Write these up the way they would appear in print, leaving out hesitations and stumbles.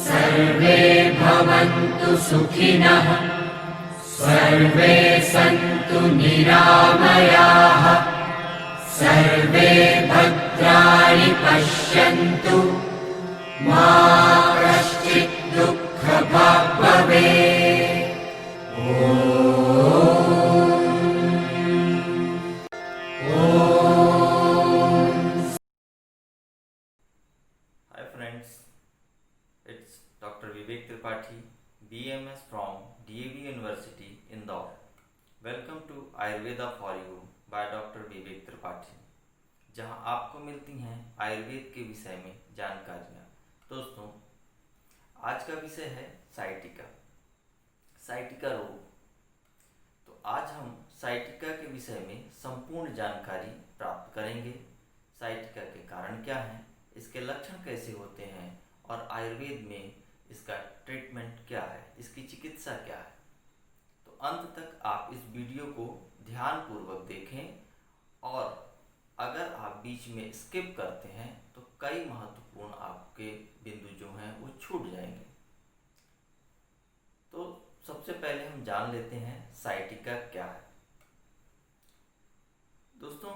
सर्वे भवन्तु सुखिनः, सर्वे सन्तु निरामयाः, सर्वे भद्राणि पश्यन्तु, मा कश्चित् दुःखभाग् भवेत्। Hi friends, it's Dr. Vivek Tripathi, BMS from DAV University, Indore. Welcome to Ayurveda for You by Dr. Vivek Tripathi, जहां आपको मिलती हैं आयुर्वेद के विषय में जानकारियाँ। दोस्तों, आज का विषय है साइटिका रोग। तो आज हम साइटिका के विषय में संपूर्ण जानकारी प्राप्त करेंगे। साइटिका के कारण क्या हैं, इसके लक्षण कैसे होते हैं और आयुर्वेद में इसका ट्रीटमेंट क्या है, इसकी चिकित्सा क्या है। तो अंत तक आप इस वीडियो को ध्यानपूर्वक देखें और अगर आप बीच में स्किप करते हैं तो कई महत्वपूर्ण आपके बिंदु जो हैं वो छूट जाएंगे। तो सबसे पहले हम जान लेते हैं साइटिका क्या है। दोस्तों,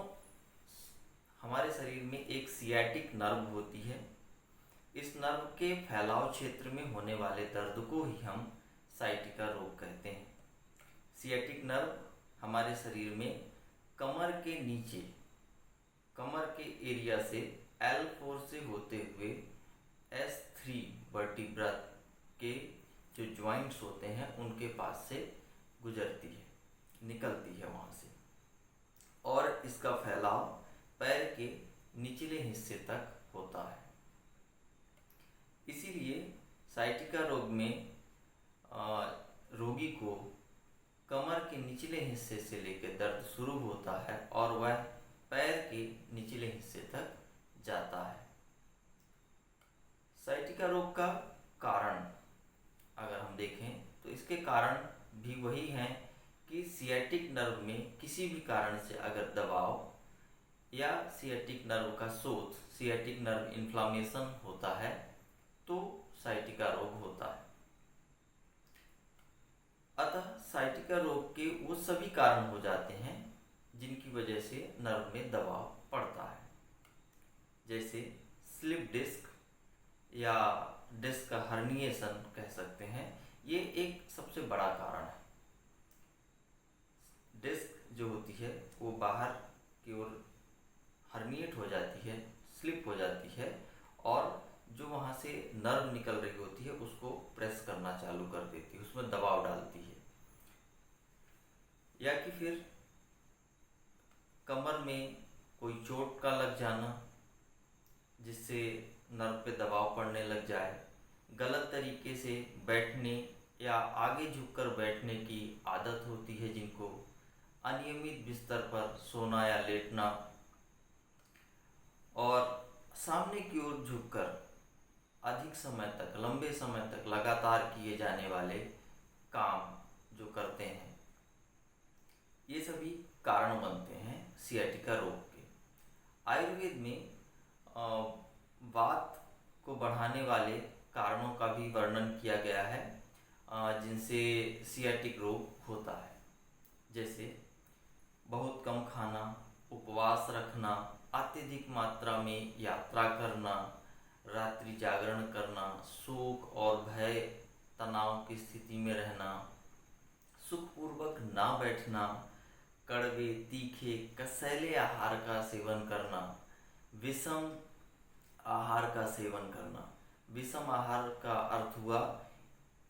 हमारे शरीर में एक सियाटिक नर्व होती है। इस नर्व के फैलाव क्षेत्र में होने वाले दर्द को ही हम साइटिका रोग कहते हैं। सियाटिक नर्व हमारे शरीर में कमर के नीचे, कमर के एरिया से L4 से होते हुए S3 वर्टिब्रा के जो ज्वाइंट्स होते हैं उनके पास से गुजरती है, निकलती है वहाँ से, और इसका फैलाव पैर के निचले हिस्से तक होता है। इसीलिए साइटिका रोग में रोगी को कमर के निचले हिस्से से लेकर दर्द शुरू होता है और वह पैर के निचले हिस्से तक जाता है। साइटिका रोग का कारण अगर हम देखें तो इसके कारण भी वही हैं कि सियाटिक नर्व में किसी भी कारण से अगर दबाव या सियाटिक नर्व का शोथ, सियाटिक नर्व इन्फ्लामेशन होता है तो साइटिका रोग होता है। अतः साइटिका रोग के वो सभी कारण हो जाते हैं जिनकी वजह से नर्व में दबाव पड़ता है, जैसे स्लिप डिस्क या डिस्क का हर्निएशन कह सकते हैं। ये एक सबसे बड़ा कारण है। डिस्क जो होती है वो बाहर की ओर हर्निएट हो जाती है, स्लिप हो जाती है, और जो वहाँ से नर्व निकल रही होती है उसको प्रेस करना चालू कर देती है, उसमें दबाव डालती है। या कि फिर कमर में कोई चोट का लग जाना जिससे नर्व पे दबाव पड़ने लग जाए, गलत तरीके से बैठने या आगे झुककर बैठने की आदत होती है जिनको, अनियमित बिस्तर पर सोना या लेटना, और सामने की ओर झुककर अधिक समय तक, लंबे समय तक लगातार किए जाने वाले काम जो करते हैं, ये सभी कारण बनते हैं सियाटिका रोग के। आयुर्वेद में वात को बढ़ाने वाले कारणों का भी वर्णन किया गया है जिनसे सियाटिक रोग होता है, जैसे बहुत कम खाना, उपवास रखना, अत्यधिक मात्रा में यात्रा करना, रात्रि जागरण करना, शोक और भय तनाव की स्थिति में रहना, सुखपूर्वक ना बैठना, कड़वे तीखे कसैले आहार का सेवन करना, विषम आहार का सेवन करना। विषम आहार का अर्थ हुआ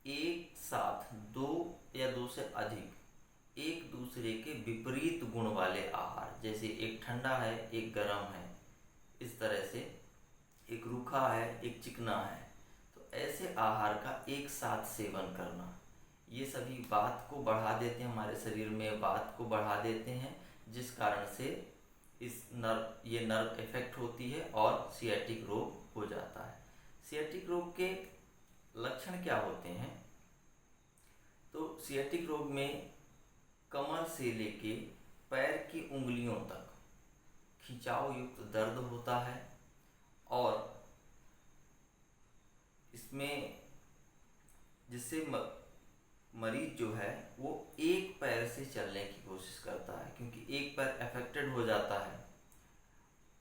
एक साथ दो या दो से अधिक एक दूसरे के विपरीत गुण वाले आहार, जैसे एक ठंडा है एक गर्म है, इस तरह से एक रूखा है एक चिकना है, तो ऐसे आहार का एक साथ सेवन करना, ये सभी वात को बढ़ा देते हैं, हमारे शरीर में वात को बढ़ा देते हैं, जिस कारण से ये नर्व इफेक्ट होती है और सियाटिक रोग हो जाता है। सियाटिक रोग के लक्षण क्या होते हैं? तो सियाटिक रोग में कमर से लेके पैर की उंगलियों तक खिंचाव युक्त दर्द होता है और इसमें जिससे मरीज जो है वो एक पैर से चलने की कोशिश करता है, क्योंकि एक पैर अफेक्टेड हो जाता है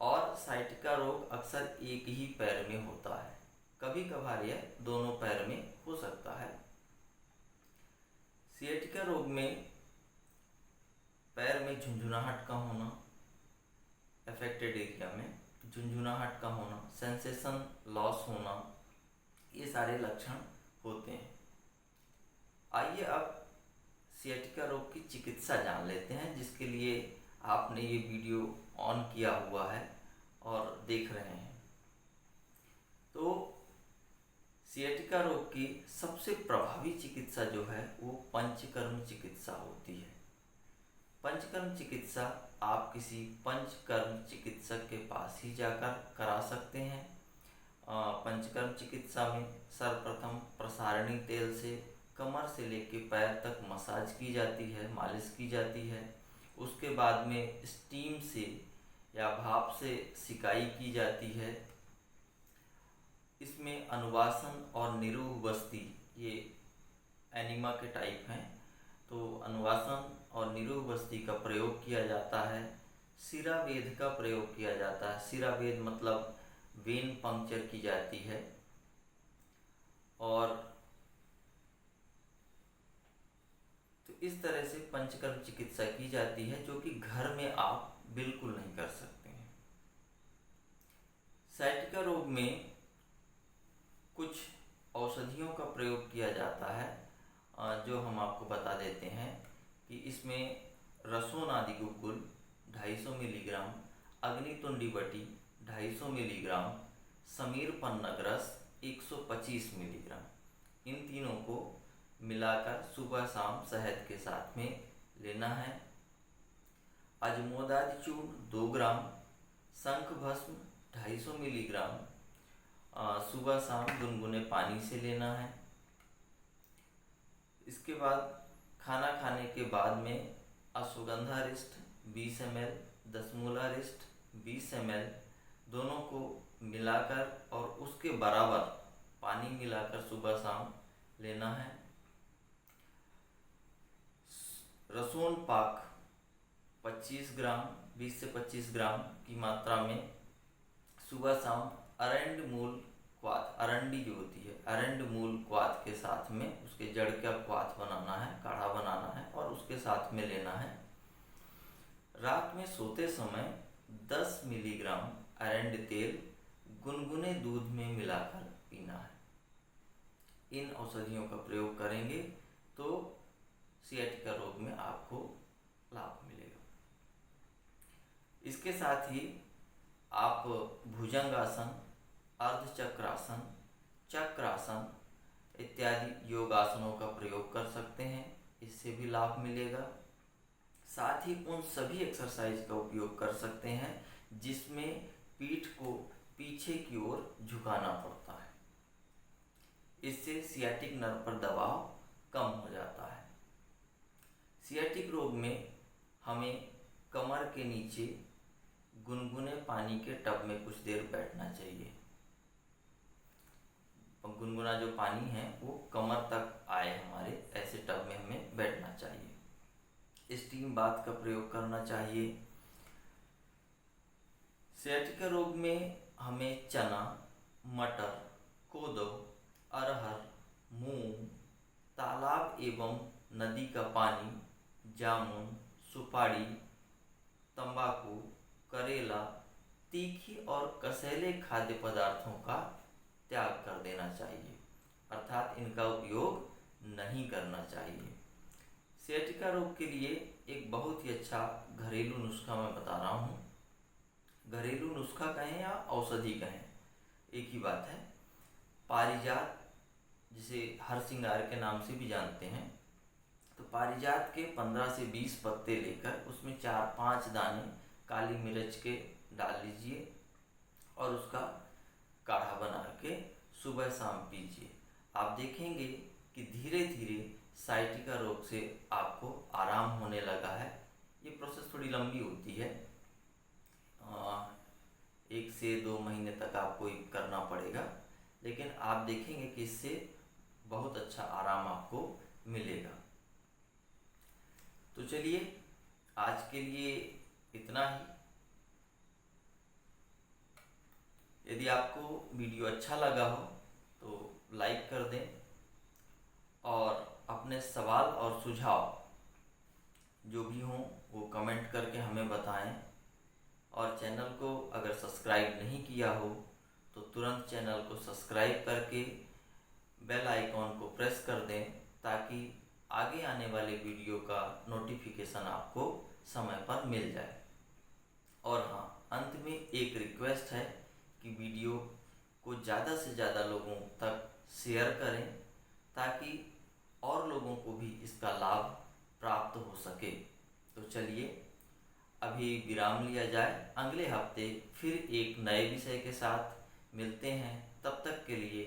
और साइटिका रोग अक्सर एक ही पैर में होता है। कभी कभार यह दोनों पैर में हो सकता है। सियाटिका रोग में पैर में झुंझुनाहट का होना, अफेक्टेड एरिया में झुंझुनाहट का होना, सेंसेशन लॉस होना, ये सारे लक्षण होते हैं। आइए अब सियाटिका रोग की चिकित्सा जान लेते हैं, जिसके लिए आपने ये वीडियो ऑन किया हुआ है और देख रहे हैं। तो सियाटिका रोग की सबसे प्रभावी चिकित्सा जो है वो पंचकर्म चिकित्सा होती है। पंचकर्म चिकित्सा आप किसी पंचकर्म चिकित्सक के पास ही जाकर करा सकते हैं। पंचकर्म चिकित्सा में सर्वप्रथम प्रसारणी तेल से कमर से लेकर पैर तक मसाज की जाती है, मालिश की जाती है। उसके बाद में स्टीम से या भाप से सिकाई की जाती है। इसमें अनुवासन और निरूह बस्ती, ये एनिमा के टाइप हैं, तो अनुवासन और निरूह बस्ती का प्रयोग किया जाता है। सिरावेद का प्रयोग किया जाता है। सिरावेद मतलब वेन पंक्चर की जाती है। और तो इस तरह से पंचकर्म चिकित्सा की जाती है, जो कि घर में आप बिल्कुल नहीं कर सकते हैं। साइटिका रोग में कुछ औषधियों का प्रयोग किया जाता है, जो हम आपको बता देते हैं कि इसमें रसोन आदि गुग्गुल 250 मिलीग्राम, अग्नितुंडी बटी 250 मिलीग्राम, समीर पन्नगरस 125 मिलीग्राम, इन तीनों को मिलाकर सुबह शाम शहद के साथ में लेना है। अजमोदादि चूर्ण 2 ग्राम, शंख भस्म 250 मिलीग्राम सुबह शाम गुनगुने पानी से लेना है। इसके बाद खाना खाने के बाद में अश्वगंधा रिष्ट 20 ml, दशमूला रिष्ट 20 ml दोनों को मिलाकर और उसके बराबर पानी मिलाकर सुबह शाम लेना है। रसोन पाक 25 ग्राम, 20 से 25 ग्राम की मात्रा में सुबह शाम अरंड मूल क्वाथ, अरंडी जो होती है, अरंड मूल क्वाथ के साथ में उसके जड़ का क्वाथ बनाना है, काढ़ा बनाना है और उसके साथ में लेना है। रात में सोते समय 10 मिलीग्राम अरंड तेल गुनगुने दूध में मिलाकर पीना है। इन औषधियों का प्रयोग करेंगे तो सियाटिका रोग में आपको लाभ मिलेगा। इसके साथ ही आप भुजंगासन, अर्धचक्रासन, चक्रासन इत्यादि योगासनों का प्रयोग कर सकते हैं, इससे भी लाभ मिलेगा। साथ ही उन सभी एक्सरसाइज का उपयोग कर सकते हैं जिसमें पीठ को पीछे की ओर झुकाना पड़ता है। इससे सियाटिक नर्व पर दबाव कम हो जाता है। सियाटिक रोग में हमें कमर के नीचे गुनगुने पानी के टब में कुछ देर बैठना चाहिए। गुनगुना जो पानी है वो कमर तक आए हमारे, ऐसे टब में हमें बैठना चाहिए। स्टीम बाथ का प्रयोग करना चाहिए। सियाटिका रोग में हमें चना, मटर, कोदो, अरहर, मूंग, तालाब एवं नदी का पानी, जामुन, सुपारी, तंबाकू, करेला, तीखी और कसैले खाद्य पदार्थों का त्याग कर देना चाहिए, अर्थात इनका उपयोग नहीं करना चाहिए। सियाटिका रोग के लिए एक बहुत ही अच्छा घरेलू नुस्खा मैं बता रहा हूँ। घरेलू नुस्खा कहें या औषधि कहें, एक ही बात है। पारिजात, जिसे हरसिंगार के नाम से भी जानते हैं, तो पारिजात के 15 से 20 पत्ते लेकर उसमें 4-5 दाने काली मिर्च के डाल लीजिए और उसका काढ़ा बना के सुबह शाम पीजिए। आप देखेंगे कि धीरे धीरे साइटिका रोग से आपको आराम होने लगा है। ये प्रोसेस थोड़ी लंबी होती है, 1 से 2 महीने तक आपको करना पड़ेगा, लेकिन आप देखेंगे कि इससे बहुत अच्छा आराम आपको मिलेगा। तो चलिए आज के लिए इतना ही। यदि आपको वीडियो अच्छा लगा हो तो लाइक कर दें और अपने सवाल और सुझाव जो भी हों वो कमेंट करके हमें बताएं। और चैनल को अगर सब्सक्राइब नहीं किया हो तो तुरंत चैनल को सब्सक्राइब करके बेल आइकॉन को प्रेस कर दें ताकि आगे आने वाले वीडियो का नोटिफिकेशन आपको समय पर मिल जाए। और हाँ, अंत में एक रिक्वेस्ट है कि वीडियो को ज़्यादा से ज़्यादा लोगों तक शेयर करें ताकि और लोगों को भी इसका लाभ प्राप्त हो सके। तो चलिए अभी विराम लिया जाए, अगले हफ्ते फिर एक नए विषय के साथ मिलते हैं। तब तक के लिए